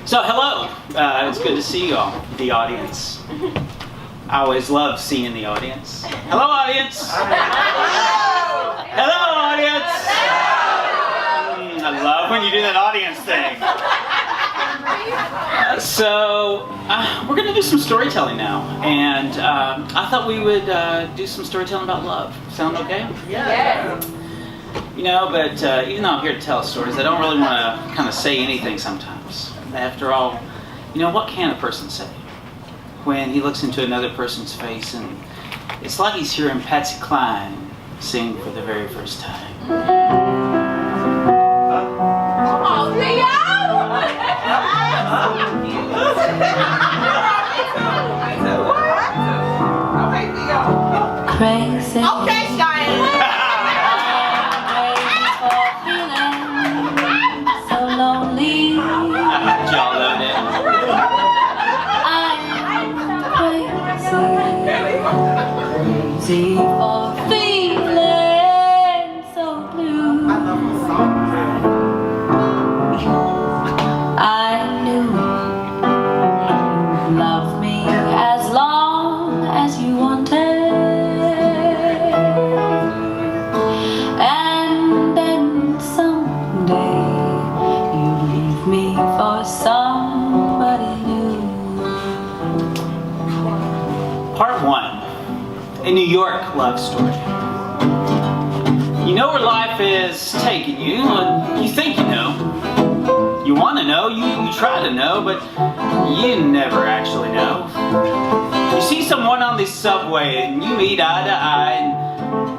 So hello, it's good to see you all, the audience. I always love seeing the audience. Hello, audience. Hello, audience. I love when you do that audience thing. So we're going to do some storytelling now, and I thought we would do some storytelling about love. Sound okay? Yeah. You know, but even though I'm here to tell stories, I don't really want to kind of say anything sometimes. After all, you know, what can a person say when he looks into another person's face and it's like he's hearing Patsy Cline sing for the very first time? Oh, Theo! Crazy. Okay, Cheyenne. So lonely. Y'all loved it. I'm crazy for feeling so blue. I knew you'd love me as long as you wanted. Somebody new. Part 1, a New York love story. You know where life is taking you, and you think you know. You want to know, you try to know, but you never actually know. You see someone on the subway and you meet eye to eye and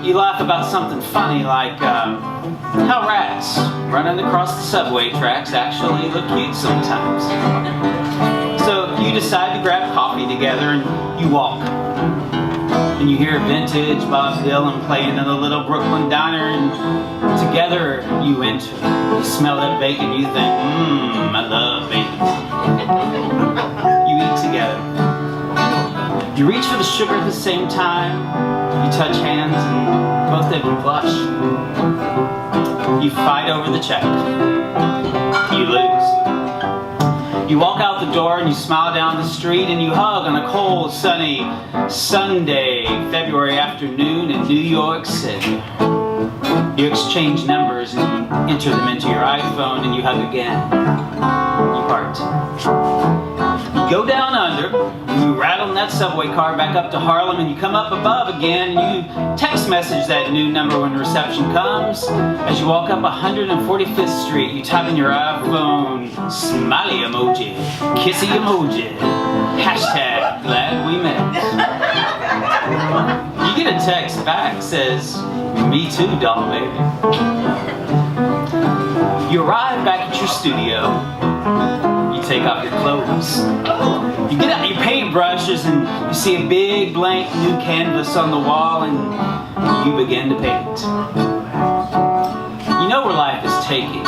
you laugh about something funny like how rats running across the subway tracks actually look cute sometimes. So you decide to grab coffee together and you walk. And you hear vintage Bob Dylan playing in a little Brooklyn diner, and together you enter. You smell that bacon, you think, I love bacon. You eat together. You reach for the sugar at the same time. You touch hands and both of you blush. You fight over the check. You lose. You walk out the door and you smile down the street and you hug on a cold, sunny Sunday, February afternoon in New York City. You exchange numbers and you enter them into your iPhone and you hug again. You part. You go down under and you rattle in that subway car back up to Harlem and you come up above again and you text message that new number when reception comes. As you walk up 145th Street, you type in your iPhone, smiley emoji, kissy emoji, hashtag glad we met. You get a text back, says, me too, doll baby. You arrive back at your studio. You take off your clothes. You get out your paintbrushes and you see a big blank new canvas on the wall and you begin to paint. You know where life is taking you.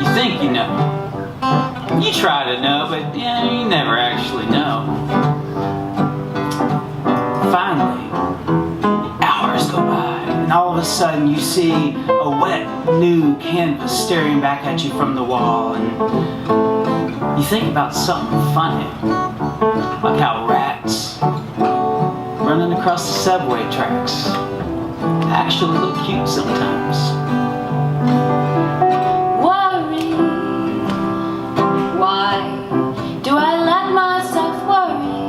You think you know. You try to know, but yeah, you never actually know. Finally, hours go by and all of a sudden you see a wet new canvas staring back at you from the wall and you think about something funny, like how rats running across the subway tracks actually look cute sometimes. Worry. Why do I let myself worry?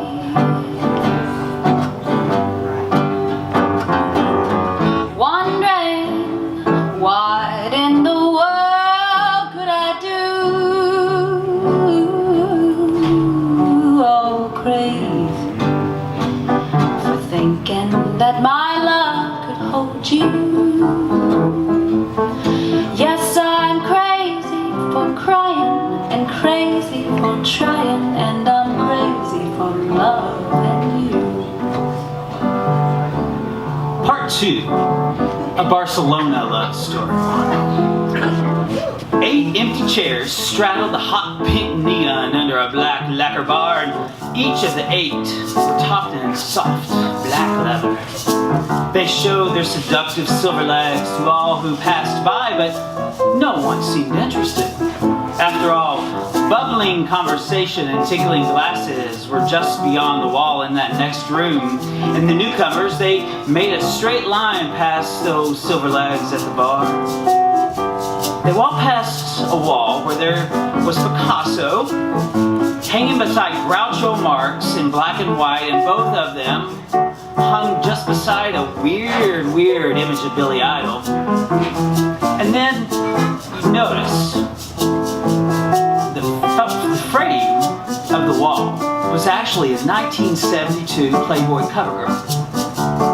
Wondering what in the world could I do? Oh, crazy for thinking that my love could hold you. Yes, I'm crazy for crying and crazy for trying, and I'm crazy for loving you. Part 2, a Barcelona love story. 8 empty chairs straddled the hot pink neon under a black lacquer bar, and each of the 8 were topped in soft black leather. They showed their seductive silver legs to all who passed by, but no one seemed interested. After all, bubbling conversation and tinkling glasses were just beyond the wall in that next room, and the newcomers, they made a straight line past those silver legs at the bar. They walked past a wall where there was Picasso hanging beside Groucho Marx in black and white, and both of them hung just beside a weird image of Billy Idol. And then you notice the frame of the wall was actually a 1972 Playboy cover girl.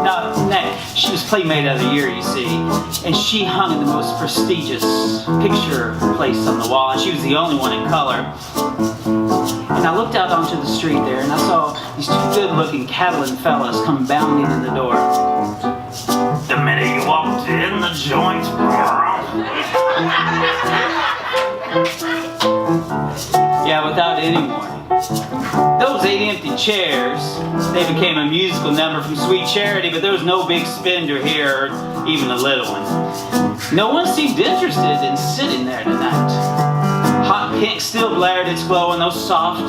Now, she was Playmate of the Year, you see, and she hung in the most prestigious picture place on the wall, and she was the only one in color. And I looked out onto the street there, and I saw these two good-looking Catalan fellas come bounding in the door. The minute you walked in, the joint. Yeah, without any warning. Those 8 empty chairs, they became a musical number from Sweet Charity, but there was no big spender here, or even a little one. No one seemed interested in sitting there tonight. Hot pink still blared its glow on those soft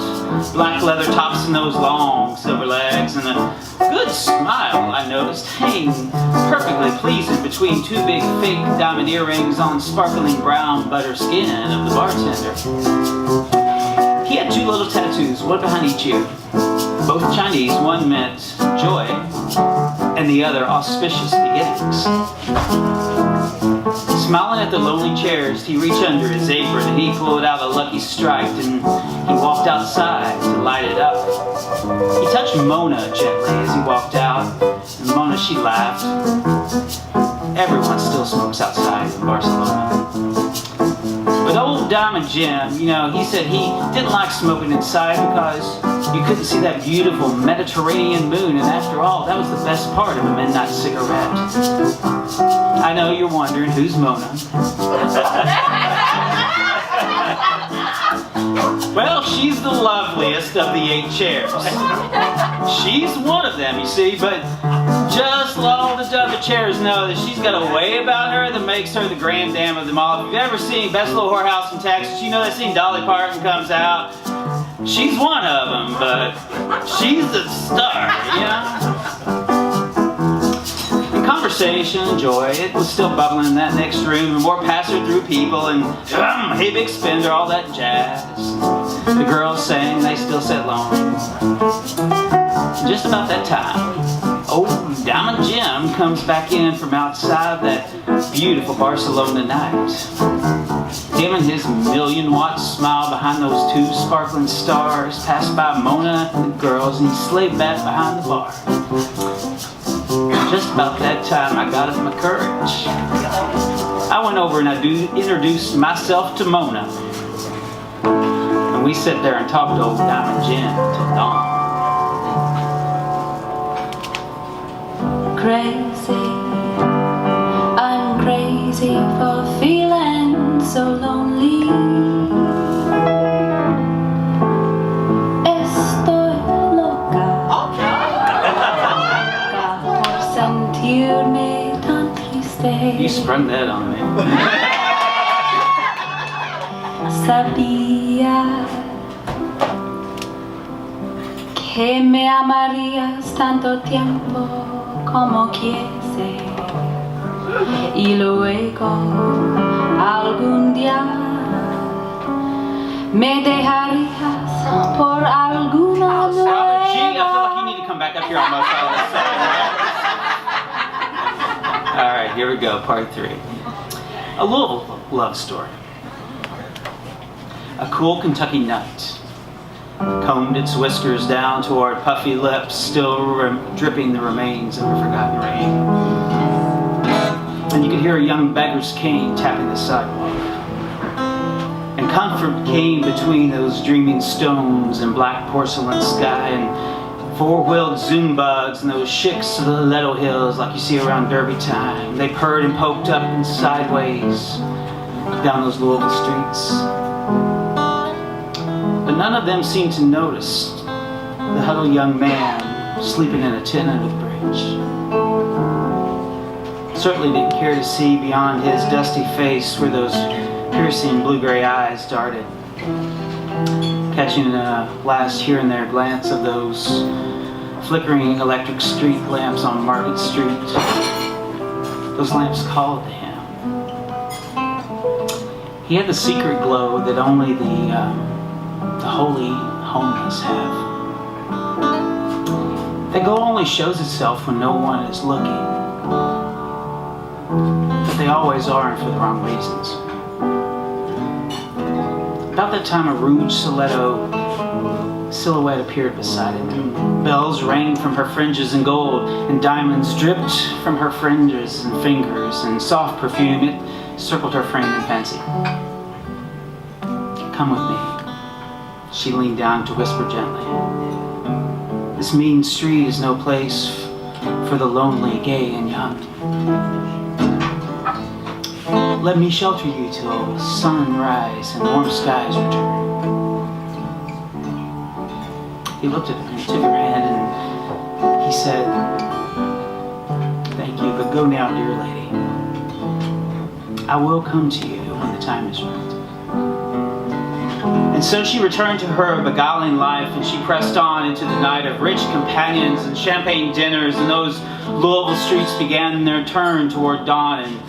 black leather tops and those long silver legs, and a good smile, I noticed, hanging perfectly pleasing between two big fake diamond earrings on sparkling brown butter skin of the bartender. He had 2 little tattoos, one behind each ear. Both Chinese, one meant joy, and the other auspicious beginnings. Smiling at the lonely chairs, he reached under his apron and he pulled out a lucky strike, and he walked outside to light it up. He touched Mona gently as he walked out, and Mona, she laughed. Everyone still smokes outside in Barcelona. But old Diamond Jim, you know, he said he didn't like smoking inside because you couldn't see that beautiful Mediterranean moon, and after all, that was the best part of a midnight cigarette. I know you're wondering, who's Mona? Well, she's the loveliest of the 8 chairs. She's one of them, you see, but just let all the other chairs know that she's got a way about her that makes her the grand dame of them all. If you've ever seen Best Little Whorehouse in Texas, you know that scene Dolly Parton comes out. She's one of them, but she's the star, you know? Conversation and joy, it was still bubbling in that next room, and more passer through people, and hey big spender, all that jazz. The girls sang, they still sat long. Just about that time, old Diamond Jim comes back in from outside that beautiful Barcelona night. Him and his million-watt smile behind those 2 sparkling stars passed by Mona and the girls, and he slaved back behind the bar. Just about that time, I got up my courage. I went over and I introduced myself to Mona. And we sat there and talked to old Diamond Jim till dawn. Crazy, I'm crazy for feeling so lonely. Estoy loca. Sentirme tan triste. You sprung that on me. Sabía que me amarías tanto tiempo como quise, y luego algún día me dejarías por alguna Gee, I feel like you nueva. need to come back up here almost all of a sudden. Alright, here we go, part 3. A little love story. A cool Kentucky night combed its whiskers down toward puffy lips, still dripping the remains of a forgotten rain. And you could hear a young beggar's cane tapping the sidewalk. And comfort came between those dreaming stones and black porcelain sky, and 4-wheeled Zoom bugs and those shicks stiletto hills like you see around Derby time. They purred and poked up and sideways down those Louisville streets. But none of them seemed to notice the huddled young man sleeping in a tent under the bridge. Certainly didn't care to see beyond his dusty face where those piercing blue-gray eyes darted, catching a last here and there glance of those flickering electric street lamps on Market Street. Those lamps called to him. He had the secret glow that only the holy homeless have. That glow only shows itself when no one is looking, but they always are, and for the wrong reasons. About that time, a rude stiletto silhouette appeared beside him. Bells rang from her fringes and gold, and diamonds dripped from her fringes and fingers, and soft perfume, it circled her frame in fancy. Come with me, she leaned down to whisper gently. This mean street is no place for the lonely, gay, and young. Let me shelter you till sunrise and warm skies return. He looked at her and took her hand, and he said, thank you, but go now, dear lady. I will come to you when the time is right. And so she returned to her beguiling life, and she pressed on into the night of rich companions and champagne dinners, and those Louisville streets began their turn toward dawn, and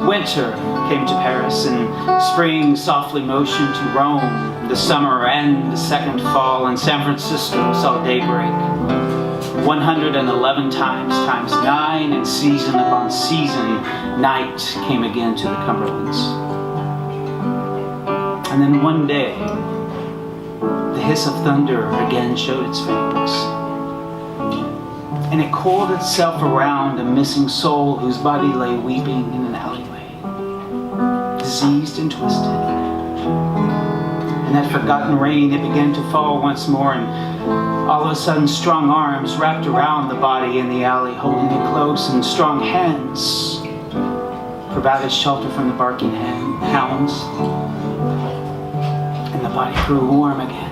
winter came to Paris, and spring softly motioned to Rome. The summer and the second fall, and San Francisco saw daybreak 111 times 9, and season upon season, night came again to the Cumberlands. And then one day, the hiss of thunder again showed its fangs, and it coiled itself around a missing soul whose body lay weeping in an alleyway, diseased and twisted. And that forgotten rain, it began to fall once more, and all of a sudden strong arms wrapped around the body in the alley, holding it close, and strong hands provided shelter from the barking hounds, and the body grew warm again.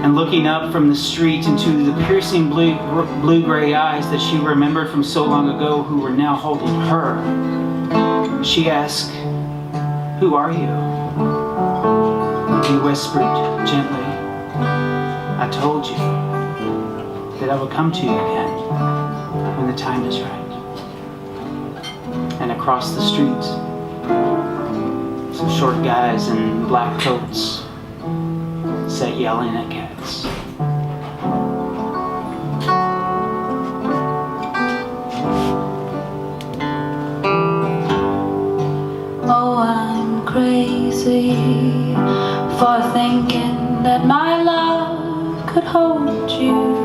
And looking up from the street into the piercing blue-gray eyes that she remembered from so long ago, who were now holding her, she asked, "Who are you?" He whispered gently, "I told you that I would come to you again when the time is right." And across the street, some short guys in black coats sat yelling at cats. Oh, I'm crazy for thinking that my love could hold you.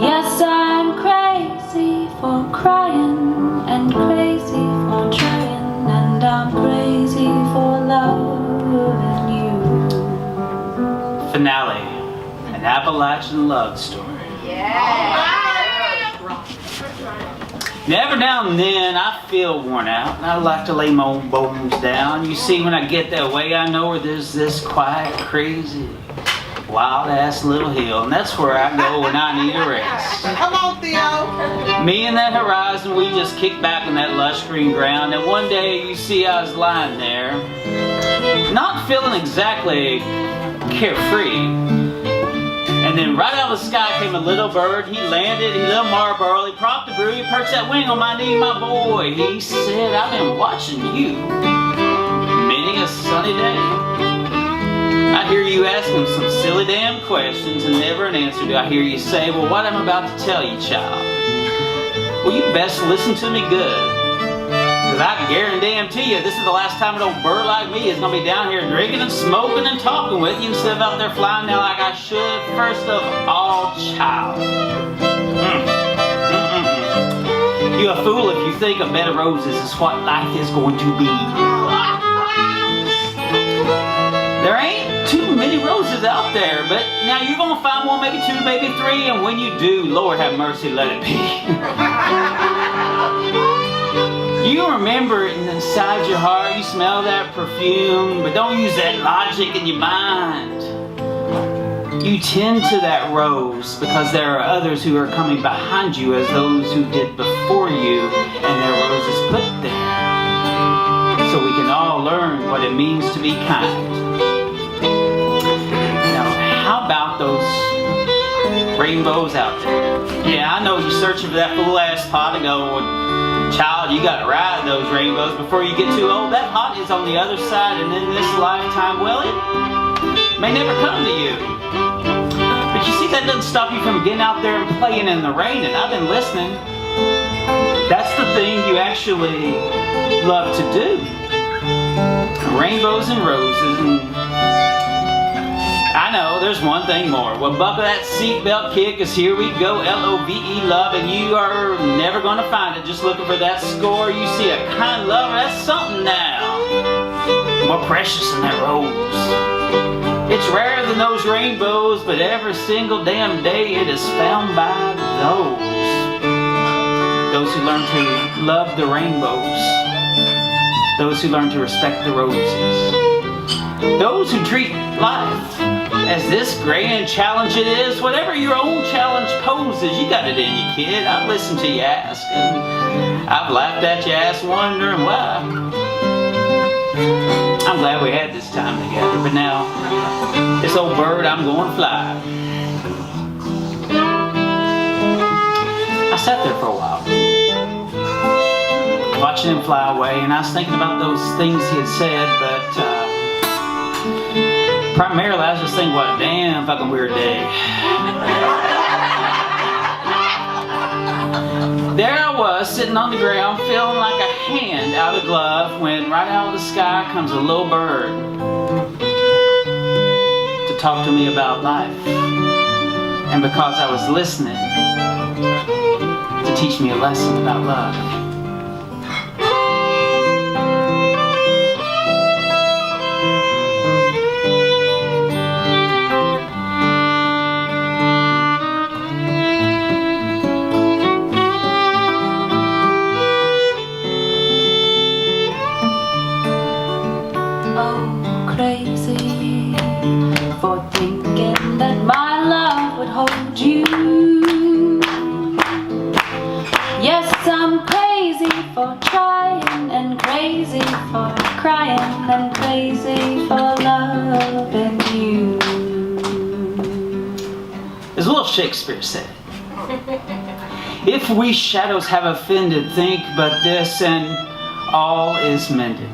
Yes, I'm crazy for crying and crazy for trying, and I'm crazy for loving you. Finale, an Appalachian love story. Every now and then I feel worn out, and I like to lay my own bones down. You see, when I get that way, I know where there's this quiet, crazy, wild-ass little hill, and that's where I go when I need a rest. Come on, Theo. Me and that horizon, we just kick back on that lush green ground, and one day, you see, I was lying there, not feeling exactly carefree. And then right out of the sky came a little bird. He landed, he little Marlboro, he propped a brew, he perched that wing on my knee, my boy. He said, "I've been watching you many a sunny day. I hear you asking some silly damn questions and never an answer do I hear you say, well, what I'm about to tell you, child. Well, you best listen to me good. Because I can guarantee you, this is the last time an old bird like me is going to be down here drinking and smoking and talking with you instead of out there flying now like I should. First of all, child. You a fool if you think a bed of roses is what life is going to be. There ain't too many roses out there, but now you're going to find one, maybe two, maybe three, and when you do, Lord have mercy, let it be. You remember it inside your heart, you smell that perfume, but don't use that logic in your mind. You tend to that rose because there are others who are coming behind you as those who did before you, and their roses put there. what it means to be kind. Now, how about those rainbows out there? Yeah, I know you're searching for that full-ass pot to go, child, you gotta ride those rainbows before you get too old. That pot is on the other side, and in this lifetime, well, it may never come to you. But you see, that doesn't stop you from getting out there and playing in the rain, and I've been listening. That's the thing you actually love to do. Rainbows and roses, and I know there's one thing more. Well, buckle that seatbelt, kid, because here we go. L-O-V-E, love, and you are never going to find it just looking for that score. You see a kind lover, that's something now. More precious than that rose. It's rarer than those rainbows, but every single damn day it is found by those. Those who learn to love the rainbows. Those who learn to respect the roses. Those who treat life as this grand challenge it is. Whatever your own challenge poses, you got it in you, kid. I've listened to you ask, and I've laughed at you ask, wondering why. I'm glad we had this time together, but now, this old bird, I'm going to fly. I sat there for a while, watching him fly away, and I was thinking about those things he had said, but primarily I was just thinking, what a damn fucking weird day. There I was, sitting on the ground, feeling like a hand out of glove, when right out of the sky comes a little bird to talk to me about life. And because I was listening, to teach me a lesson about love. Crazy for thinking that my love would hold you. Yes, I'm crazy for trying, and crazy for crying, and crazy for loving you. As Will Shakespeare said, if we shadows have offended, think but this, and all is mended.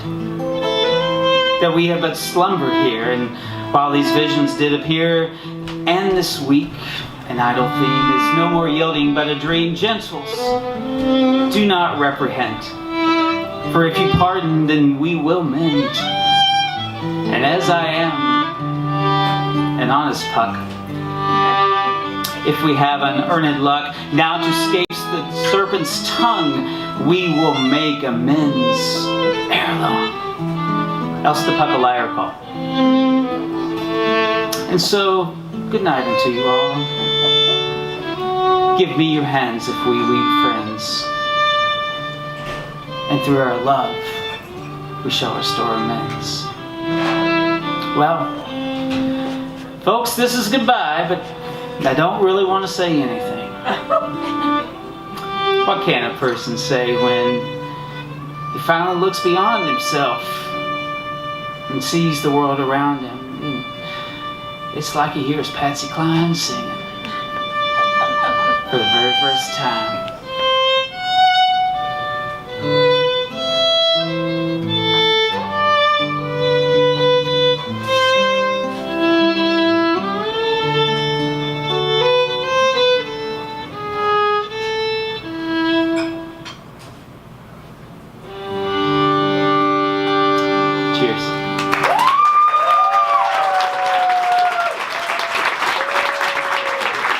That we have but slumbered here, and while these visions did appear, and this weak and idle theme is no more yielding but a dream. Gentles, do not reprehend, for if you pardon, then we will mend. And as I am an honest puck, if we have unearned luck, now to escape the serpent's tongue, we will make amends ere long. Else the puck a liar call. And so, good night unto you all. Give me your hands if we be friends. And through our love, we shall restore amends. Well, folks, this is goodbye, but I don't really want to say anything. What can a person say when he finally looks beyond himself and sees the world around him? It's like he hears Patsy Cline singing for the very first time.